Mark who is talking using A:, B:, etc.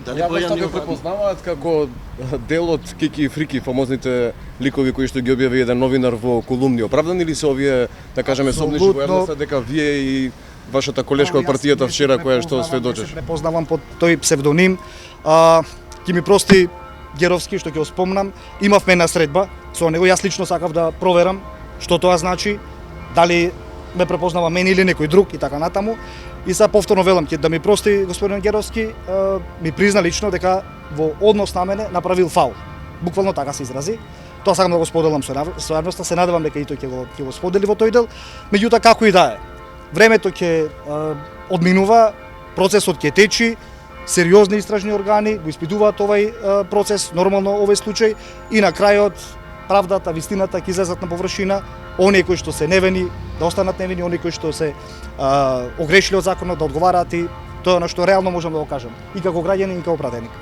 A: Дали
B: Јавноста
A: Бојан
B: го
A: Јован
B: препознаваат како дел од Кики и Фрики, фамозните ликови кои што ги објави еден новинар во колумни. Оправдани ли се овие, да кажеме, сомнежи во јавноста дека вие и вашата колешка од партијата вчера која што сведочеше?
C: Се препознавам под тој псевдоним. Ќе ми прости Геровски што ќе го спомнам. Имавме една средба со него, јас лично сакав да проверам што тоа значи, дали ме препознава мене или некој друг и така натаму. И сега повторно велам ќе да ми прости господин Геровски, ми призна лично дека во однос на мене направил фаул. Буквално така се изрази. Тоа сакам да го споделам со јавноста, се надевам дека и тој ќе го сподели во тој дел. Меѓутоа како и да е, времето ќе одминува, процесот ќе течи, сериозни истражни органи го испитуваат овај процес, нормално овој случај и на крајот правдата, вистината ќе излезат на површина. Оние кои што се невини да останат невини, оние кои што се огрешили од законот да одговараат, и тоа е она што реално можам да го кажам и како граѓанин и како пратеник.